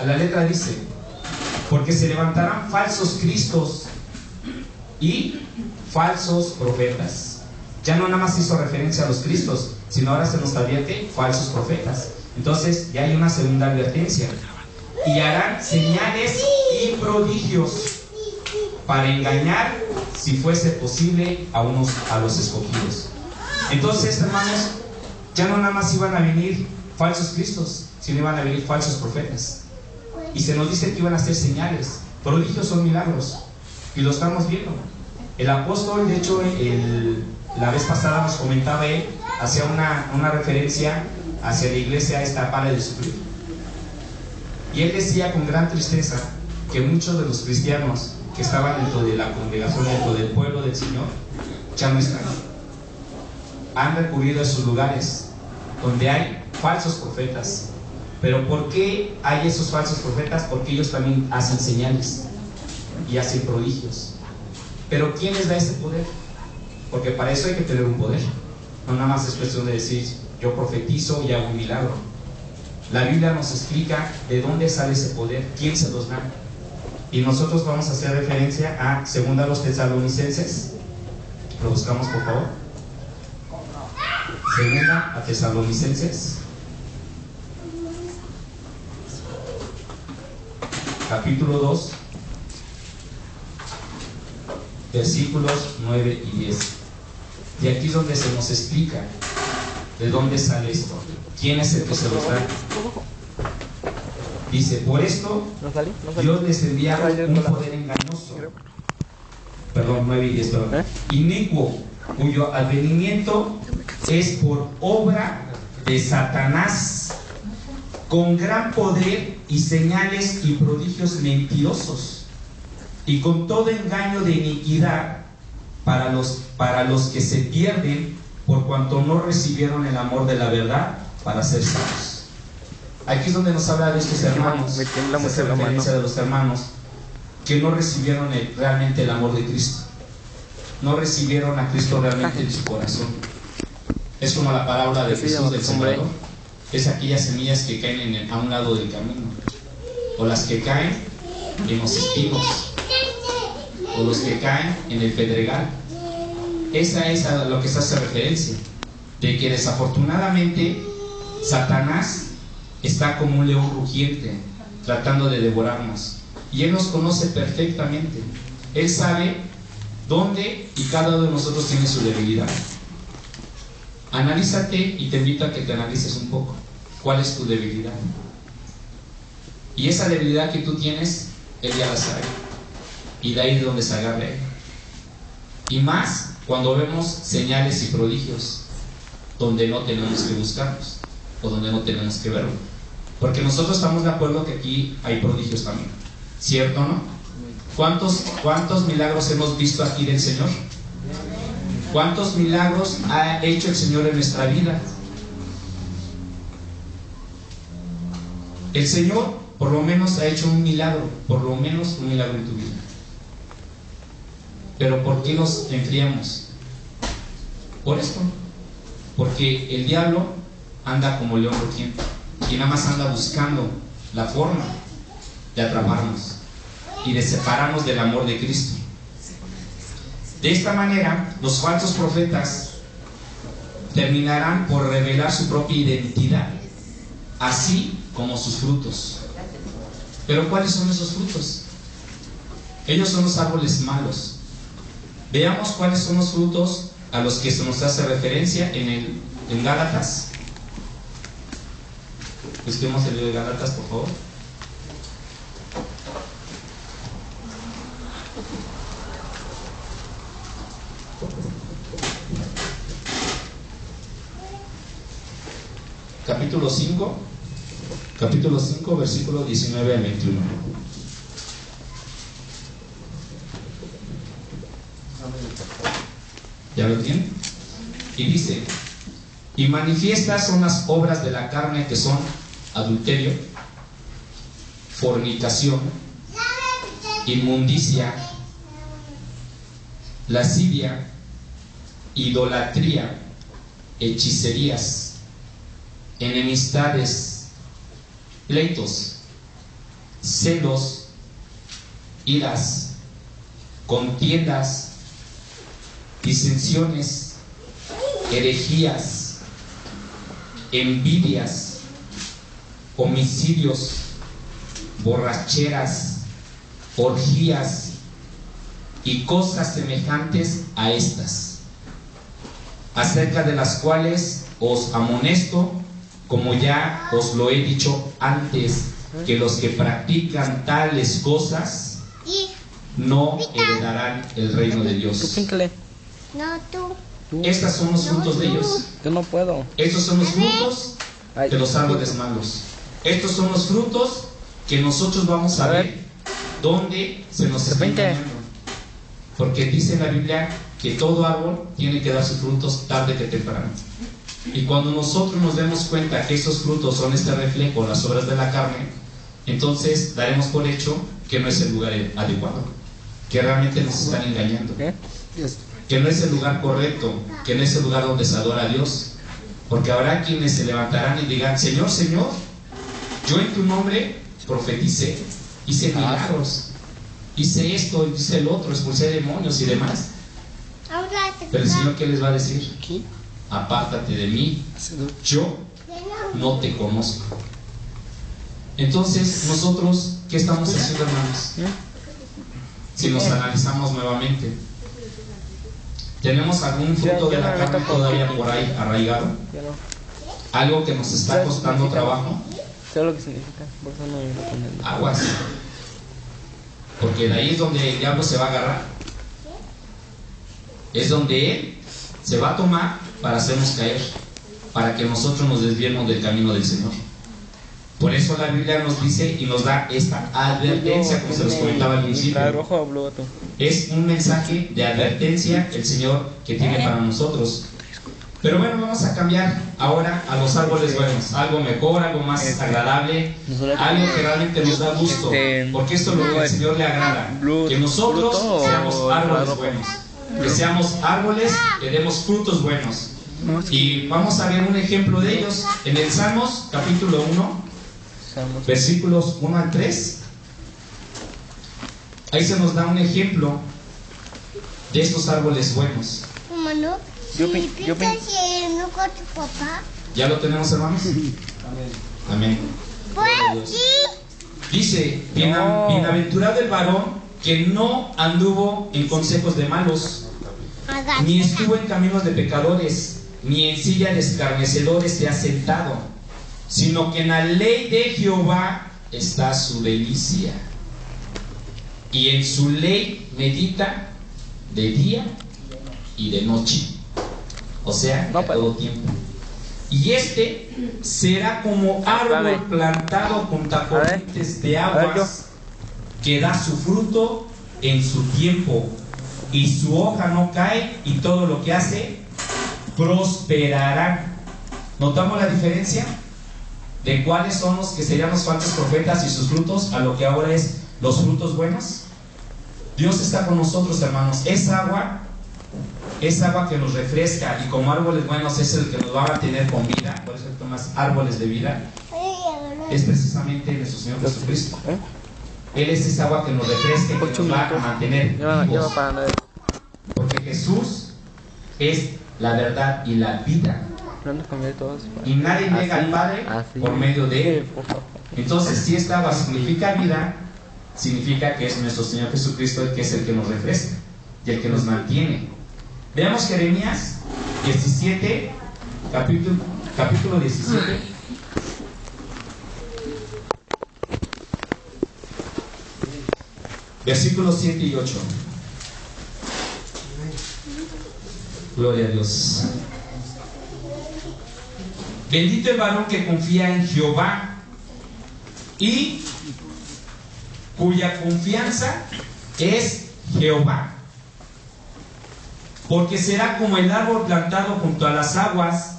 a la letra dice: porque se levantarán falsos cristos y falsos profetas. Ya no nada más hizo referencia a los cristos, sino ahora se nos advierte falsos profetas. Entonces ya hay una segunda advertencia: y harán señales y prodigios para engañar, si fuese posible, a los escogidos. Entonces, hermanos, ya no nada más iban a venir falsos cristos, sino iban a venir falsos profetas. Y se nos dice que iban a hacer señales. Prodigios son milagros, y lo estamos viendo. El apóstol, de hecho, la vez pasada nos comentaba, él hacía una referencia hacia la iglesia esta para de sufrir. Y él decía con gran tristeza que muchos de los cristianos que estaban dentro de la congregación, dentro del pueblo del Señor, ya no están. Han recurrido a esos lugares donde hay falsos profetas. Pero ¿por qué hay esos falsos profetas? Porque ellos también hacen señales y hacen prodigios. Pero ¿quién les da ese poder? Porque para eso hay que tener un poder. No nada más es cuestión de decir: yo profetizo y hago un milagro. La Biblia nos explica de dónde sale ese poder, quién se los da. Y nosotros vamos a hacer referencia a 2 Tesalonicenses. Lo buscamos, por favor. 2 Tesalonicenses, capítulo 2, versículos 9 y 10. Y aquí es donde se nos explica de dónde sale esto, quién es el que se los da. Dice: por esto Dios les enviaba un poder engañoso, perdón, 9 y 10, perdón, inicuo, cuyo advenimiento es por obra de Satanás, con gran poder y señales y prodigios mentirosos, y con todo engaño de iniquidad para los que se pierden, por cuanto no recibieron el amor de la verdad para ser salvos. Aquí es donde nos habla de estos hermanos, esta referencia de los hermanos que no recibieron realmente el amor de Cristo, no recibieron a Cristo realmente en su corazón. Es como la parábola de Jesús del sembrador. Es aquellas semillas que caen a un lado del camino, o las que caen en los espinos, o los que caen en el pedregal. Esa es a lo que se hace referencia, de que desafortunadamente Satanás está como un león rugiente tratando de devorarnos, y Él nos conoce perfectamente. Él sabe dónde y cada uno de nosotros tiene su debilidad. Analízate, y te invito a que te analices un poco. ¿Cuál es tu debilidad? Y esa debilidad que tú tienes, Él ya la sabe, y de ahí es donde se agarra Él. Y más cuando vemos señales y prodigios donde no tenemos que buscarlos, o donde no tenemos que verlo. Porque nosotros estamos de acuerdo que aquí hay prodigios también, ¿cierto o no? ¿Cuántos milagros hemos visto aquí del Señor? ¿Cuántos milagros ha hecho el Señor en nuestra vida? El Señor por lo menos ha hecho un milagro, por lo menos un milagro en tu vida. Pero ¿por qué nos enfriamos? Por esto. Porque el diablo anda como león rugiente, y nada más anda buscando la forma de atraparnos y de separarnos del amor de Cristo. De esta manera, los falsos profetas terminarán por revelar su propia identidad, así como sus frutos. Pero ¿cuáles son esos frutos? Ellos son los árboles malos. Veamos cuáles son los frutos a los que se nos hace referencia en Gálatas. Busquemos el libro de Gálatas, por favor. Capítulo 5, versículo 19 al 21. ¿Ya lo tienen? Y dice: y manifiestas son las obras de la carne, que son adulterio, fornicación, inmundicia, lascivia, idolatría, hechicerías, enemistades, pleitos, celos, iras, contiendas, disensiones, herejías, envidias, homicidios, borracheras, orgías y cosas semejantes a estas, acerca de las cuales os amonesto, como ya os lo he dicho antes, que los que practican tales cosas no heredarán el reino de Dios. No, tú. Estos son los frutos de ellos. Yo no puedo. Estos son los frutos de los árboles malos. Estos son los frutos que nosotros vamos a ver dónde se nos está engañando. Porque dice la Biblia que todo árbol tiene que dar sus frutos tarde que temprano. Y cuando nosotros nos demos cuenta que esos frutos son este reflejo, las obras de la carne, entonces daremos por hecho que no es el lugar adecuado, que realmente nos están engañando, que no es el lugar correcto, que no es el lugar donde se adora a Dios. Porque habrá quienes se levantarán y digan: Señor, Señor, yo en tu nombre profeticé, hice milagros, hice esto, hice el otro, expulsé demonios y demás. Pero el Señor, ¿qué les va a decir? Apártate de mí, yo no te conozco. Entonces, nosotros, ¿qué estamos haciendo, hermanos? Si nos analizamos nuevamente, ¿tenemos algún fruto de la carne todavía por ahí arraigado? ¿Algo que nos está costando trabajo? Sé lo que significa, por eso no me lo ponen. Aguas. Porque de ahí es donde el diablo se va a agarrar. Es donde él se va a tomar para hacernos caer, para que nosotros nos desviemos del camino del Señor. Por eso la Biblia nos dice y nos da esta advertencia, como se los comentaba al principio. Es un mensaje de advertencia el Señor que tiene para nosotros. Pero bueno, vamos a cambiar ahora a los árboles buenos, algo mejor, algo más agradable, algo que realmente nos da gusto, porque esto es lo que al Señor le agrada, que nosotros seamos árboles buenos, que seamos árboles que demos frutos buenos. Y vamos a ver un ejemplo de ellos en el Salmos capítulo 1, versículos 1 al 3. Ahí se nos da un ejemplo de estos árboles buenos. Yo con tu papá. ¿Ya lo tenemos, hermanos? Amén. Dice: bienaventurado el varón que no anduvo en consejos de malos, ni estuvo en caminos de pecadores, ni en silla de escarnecedores se ha sentado, sino que en la ley de Jehová está su delicia, y en su ley medita de día y de noche. O sea, a todo tiempo. Y este será como árbol plantado junto a corrientes de aguas, que da su fruto en su tiempo, y su hoja no cae, y todo lo que hace prosperará. ¿Notamos la diferencia de cuáles son los que serían los falsos profetas y sus frutos a lo que ahora es los frutos buenos? Dios está con nosotros, hermanos. Es agua que nos refresca, y como árboles buenos es el que nos va a mantener con vida. Por eso tomas árboles de vida. Es precisamente nuestro Señor Jesucristo. Él es esa agua que nos refresca y que nos va a mantener vivos. Porque Jesús es la verdad y la vida, y nadie llega al Padre por medio de Él. Entonces, si esta agua significa vida, significa que es nuestro Señor Jesucristo el que es el que nos refresca y el que nos mantiene. Veamos Jeremías 17, capítulo 17. Versículos 7 y 8. Gloria a Dios. Bendito el varón que confía en Jehová y cuya confianza es Jehová, porque será como el árbol plantado junto a las aguas,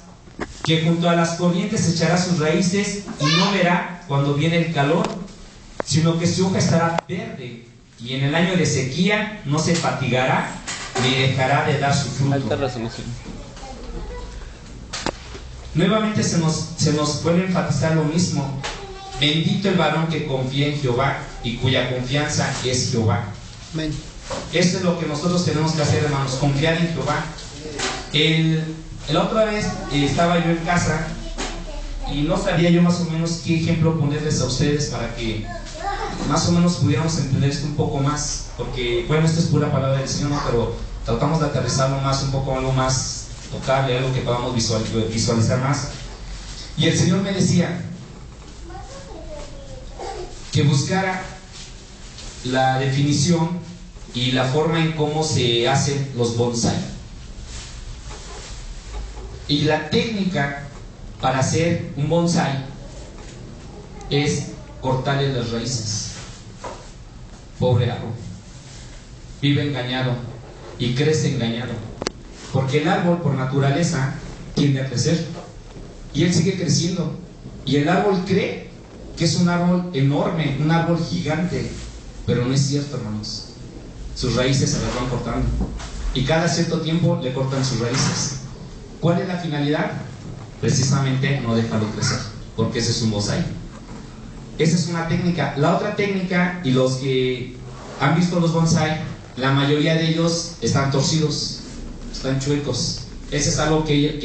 que junto a las corrientes echará sus raíces y no verá cuando viene el calor, sino que su hoja estará verde, y en el año de sequía no se fatigará ni dejará de dar su fruto. Alta resolución. Nuevamente se nos vuelve a enfatizar lo mismo, Bendito el varón que confía en Jehová y cuya confianza es Jehová. Amén. Esto es lo que nosotros tenemos que hacer, hermanos, confiar en Jehová. La otra vez estaba yo en casa y no sabía yo más o menos qué ejemplo ponerles a ustedes para que más o menos pudiéramos entender esto un poco más, porque bueno, esto es pura palabra del Señor, ¿no? Pero tratamos de aterrizarlo más, un poco algo más tocable, algo que podamos visualizar más. Y el Señor me decía que buscara la definición y la forma en cómo se hacen los bonsai. Y la técnica para hacer un bonsai es cortarle las raíces. Pobre árbol, vive engañado y crece engañado, porque el árbol por naturaleza tiende a crecer y él sigue creciendo, y el árbol cree que es un árbol enorme, un árbol gigante, pero no es cierto, hermanos. Sus raíces se las van cortando y cada cierto tiempo le cortan sus raíces. ¿Cuál es la finalidad? Precisamente no dejarlo crecer, porque ese es un bonsai. Esa es una técnica. La otra técnica, y los que han visto los bonsai, la mayoría de ellos están torcidos, están chuecos. Ese es algo que